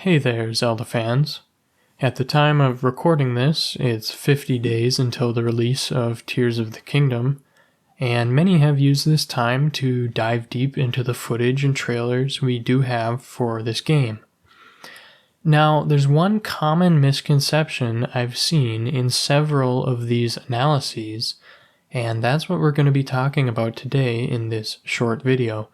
Hey there, Zelda fans. At the time of recording this, it's 50 days until the release of Tears of the Kingdom, and many have used this time to dive deep into the footage and trailers we do have for this game. Now, there's one common misconception I've seen in several of these analyses, and that's what we're going to be talking about today in this short video,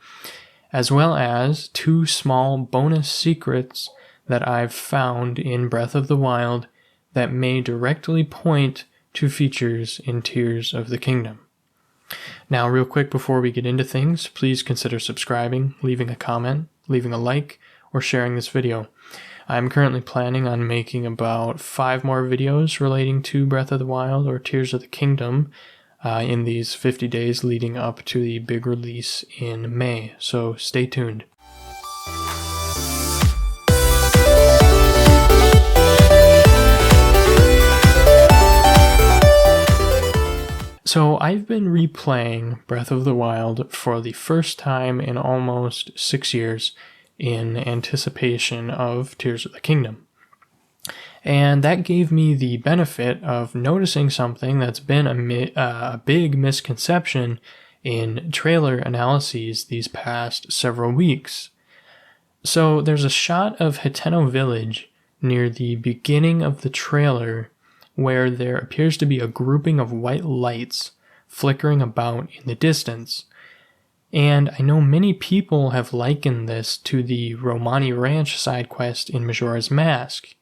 as well as two small bonus secrets that I've found in Breath of the Wild that may directly point to features in Tears of the Kingdom. Now, real quick before we get into things, please consider subscribing, leaving a comment, leaving a like, or sharing this video. I'm currently planning on making about 5 more videos relating to Breath of the Wild or Tears of the Kingdom in these 50 days leading up to the big release in May, so stay tuned. So I've been replaying Breath of the Wild for the first time in almost 6 years in anticipation of Tears of the Kingdom. And that gave me the benefit of noticing something that's been a big misconception in trailer analyses these past several weeks. So there's a shot of Hateno Village near the beginning of the trailer where there appears to be a grouping of white lights flickering about in the distance. And I know many people have likened this to the Romani Ranch side quest in Majora's Mask,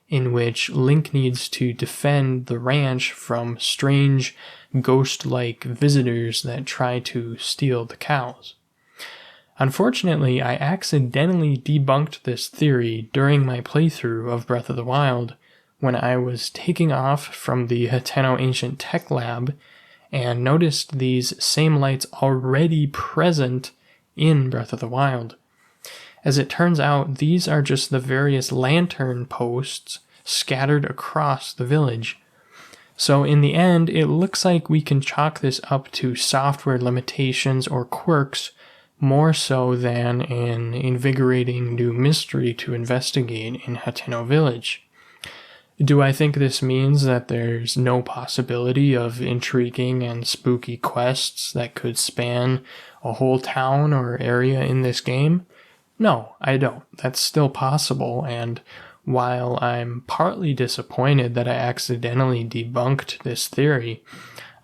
in which Link needs to defend the ranch from strange, ghost-like visitors that try to steal the cows. Unfortunately, I accidentally debunked this theory during my playthrough of Breath of the Wild when I was taking off from the Hateno Ancient Tech Lab and noticed these same lights already present in Breath of the Wild. As it turns out, these are just the various lantern posts scattered across the village. So in the end, it looks like we can chalk this up to software limitations or quirks more so than an invigorating new mystery to investigate in Hateno Village. Do I think this means that there's no possibility of intriguing and spooky quests that could span a whole town or area in this game? No, I don't. That's still possible, and while I'm partly disappointed that I accidentally debunked this theory,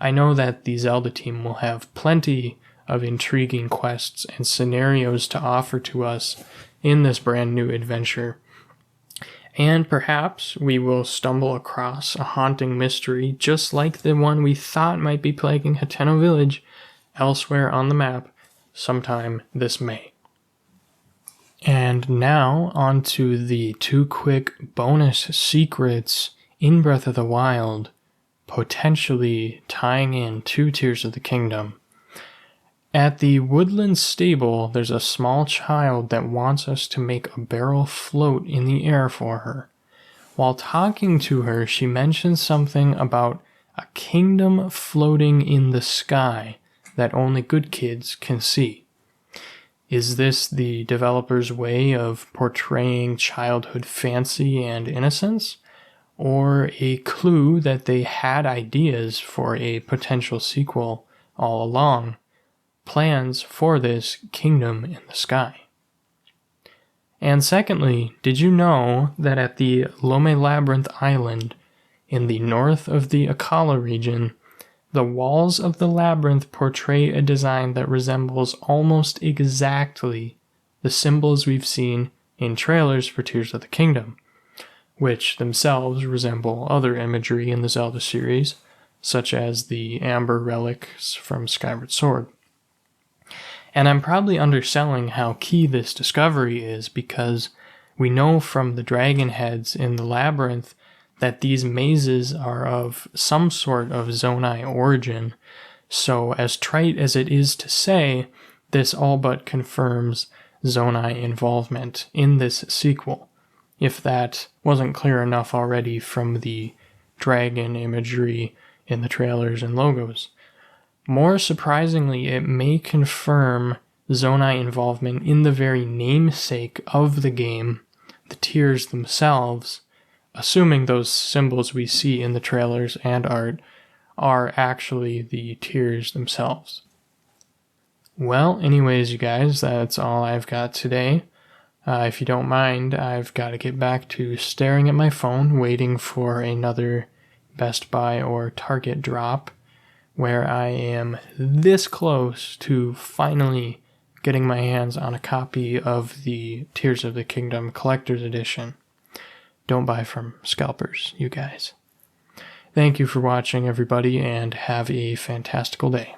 I know that the Zelda team will have plenty of intriguing quests and scenarios to offer to us in this brand new adventure. And perhaps we will stumble across a haunting mystery just like the one we thought might be plaguing Hateno Village elsewhere on the map sometime this May. And now on to the 2 quick bonus secrets in Breath of the Wild, potentially tying in to Tears of the Kingdom. At the woodland stable, there's a small child that wants us to make a barrel float in the air for her. While talking to her, she mentions something about a kingdom floating in the sky that only good kids can see. Is this the developer's way of portraying childhood fancy and innocence, or a clue that they had ideas for a potential sequel all along? Plans for this kingdom in the sky. And secondly, did you know that at the Lome Labyrinth Island in the north of the Akala region, the walls of the labyrinth portray a design that resembles almost exactly the symbols we've seen in trailers for Tears of the Kingdom, which themselves resemble other imagery in the Zelda series, such as the amber relics from Skyward Sword. And I'm probably underselling how key this discovery is because we know from the dragon heads in the labyrinth that these mazes are of some sort of Zonai origin, so as trite as it is to say, this all but confirms Zonai involvement in this sequel, if that wasn't clear enough already from the dragon imagery in the trailers and logos. More surprisingly, it may confirm Zonai involvement in the very namesake of the game, the tiers themselves, assuming those symbols we see in the trailers and art are actually the tiers themselves. Well, anyways, you guys, that's all I've got today. If you don't mind, I've got to get back to staring at my phone, waiting for another Best Buy or Target drop, where I am this close to finally getting my hands on a copy of the Tears of the Kingdom Collector's Edition. Don't buy from scalpers, you guys. Thank you for watching, everybody, and have a fantastical day.